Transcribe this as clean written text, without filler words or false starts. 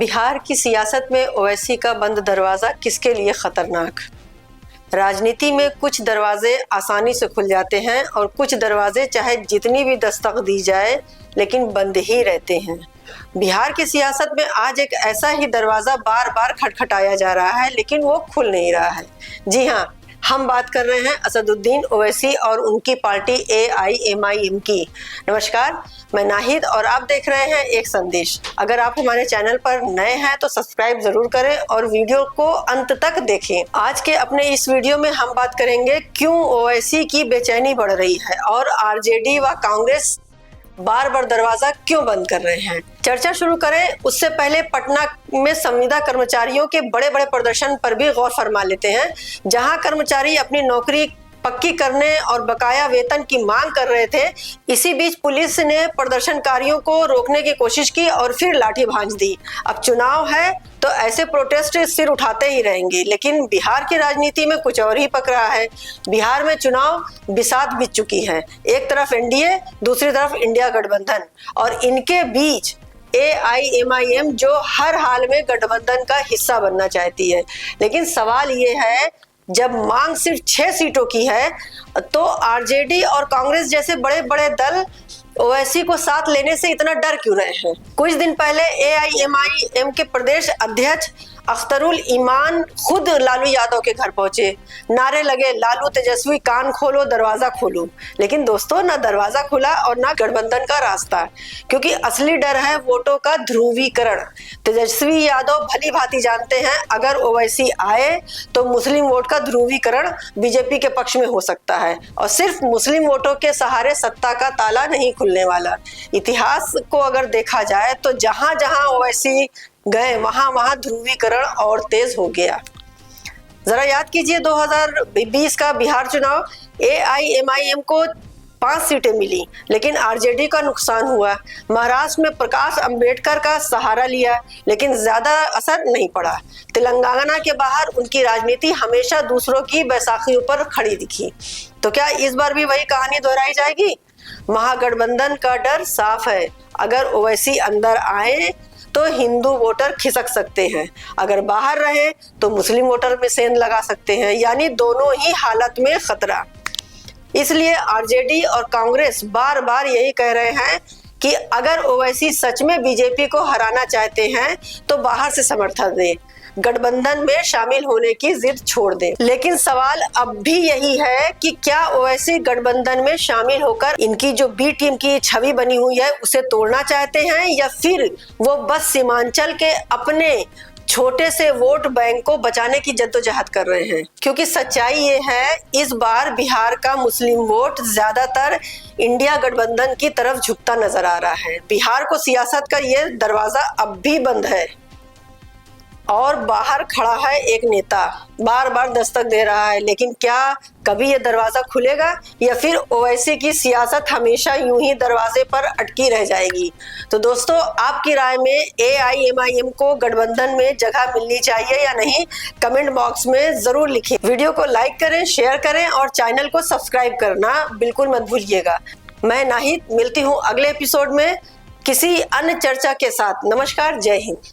बिहार की सियासत में ओवैसी का बंद दरवाज़ा किसके लिए खतरनाक। राजनीति में कुछ दरवाजे आसानी से खुल जाते हैं और कुछ दरवाजे चाहे जितनी भी दस्तक दी जाए लेकिन बंद ही रहते हैं। बिहार की सियासत में आज एक ऐसा ही दरवाज़ा बार बार खटखटाया जा रहा है लेकिन वो खुल नहीं रहा है। जी हाँ, हम बात कर रहे हैं असदुद्दीन ओवैसी और उनकी पार्टी AIMIM की। नमस्कार, मैं नाहिद और आप देख रहे हैं एक संदेश। अगर आप हमारे चैनल पर नए हैं तो सब्सक्राइब जरूर करें और वीडियो को अंत तक देखें। आज के अपने इस वीडियो में हम बात करेंगे क्यों ओवैसी की बेचैनी बढ़ रही है और RJD व कांग्रेस बार बार दरवाजा क्यों बंद कर रहे हैं। चर्चा शुरू करें उससे पहले पटना में संविदा कर्मचारियों के बड़े बड़े प्रदर्शन पर भी गौर फरमा लेते हैं, जहां कर्मचारी अपनी नौकरी पक्की करने और बकाया वेतन की मांग कर रहे थे। इसी बीच पुलिस ने प्रदर्शनकारियों को रोकने की कोशिश की और फिर लाठी भांज दी। अब चुनाव है तो ऐसे प्रोटेस्ट सिर उठाते ही रहेंगे, लेकिन बिहार की राजनीति में कुछ और ही पक रहा है। बिहार में चुनाव बिसात बीत चुकी है। एक तरफ NDA, दूसरी तरफ इंडिया गठबंधन और इनके बीच AIMIM जो हर हाल में गठबंधन का हिस्सा बनना चाहती है। लेकिन सवाल ये है, जब मांग सिर्फ 6 सीटों की है तो RJD और कांग्रेस जैसे बड़े बड़े दल ओवैसी को साथ लेने से इतना डर क्यों रहे हैं। कुछ दिन पहले AIMIM के प्रदेश अध्यक्ष अख्तरुल ईमान खुद लालू यादव के घर पहुंचे। नारे लगे, लालू तेजस्वी कान खोलो दरवाजा खोलो। लेकिन दोस्तों, ना दरवाजा खुला और ना गठबंधन का रास्ता, क्योंकि असली डर है वोटों का ध्रुवीकरण। तेजस्वी यादव भली भांति जानते हैं अगर ओवैसी आए तो मुस्लिम वोट का ध्रुवीकरण बीजेपी के पक्ष में हो सकता है और सिर्फ मुस्लिम वोटों के सहारे सत्ता का ताला नहीं खुलने वाला। इतिहास को अगर देखा जाए तो जहां जहां ओवैसी गए वहां वहां ध्रुवीकरण और तेज हो गया। जरा याद कीजिए 2020 का बिहार चुनाव। AIMIM को 5 सीटें मिली लेकिन RJD का नुकसान हुआ। महाराष्ट्र में प्रकाश अंबेडकर का सहारा लिया लेकिन ज्यादा असर नहीं पड़ा। तेलंगाना के बाहर उनकी राजनीति हमेशा दूसरों की बैसाखियों पर खड़ी दिखी। तो क्या इस बार भी वही कहानी दोहराई जाएगी। महागठबंधन का डर साफ है, अगर ओवैसी अंदर आए तो हिंदू वोटर खिसक सकते हैं, अगर बाहर रहे तो मुस्लिम वोटर में सेंध लगा सकते हैं, यानी दोनों ही हालत में खतरा। इसलिए RJD और कांग्रेस बार बार यही कह रहे हैं कि अगर ओवैसी सच में बीजेपी को हराना चाहते हैं तो बाहर से समर्थन दें, गठबंधन में शामिल होने की जिद छोड़ दें। लेकिन सवाल अब भी यही है कि क्या ओवैसी गठबंधन में शामिल होकर इनकी जो B टीम की छवि बनी हुई है उसे तोड़ना चाहते हैं, या फिर वो बस सीमांचल के अपने छोटे से वोट बैंक को बचाने की जद्दोजहद कर रहे हैं। क्योंकि सच्चाई ये है, इस बार बिहार का मुस्लिम वोट ज्यादातर इंडिया गठबंधन की तरफ झुकता नजर आ रहा है। बिहार को सियासत का ये दरवाजा अब भी बंद है और बाहर खड़ा है एक नेता, बार बार दस्तक दे रहा है। लेकिन क्या कभी ये दरवाजा खुलेगा या फिर ओवैसी की सियासत हमेशा यूं ही दरवाजे पर अटकी रह जाएगी। तो दोस्तों, आपकी राय में AIMIM को गठबंधन में जगह मिलनी चाहिए या नहीं, कमेंट बॉक्स में जरूर लिखें। वीडियो को लाइक करें, शेयर करें और चैनल को सब्सक्राइब करना बिल्कुल मत भूलिएगा। मैं नाहिद मिलती हूँ अगले एपिसोड में किसी अन्य चर्चा के साथ। नमस्कार, जय हिंद।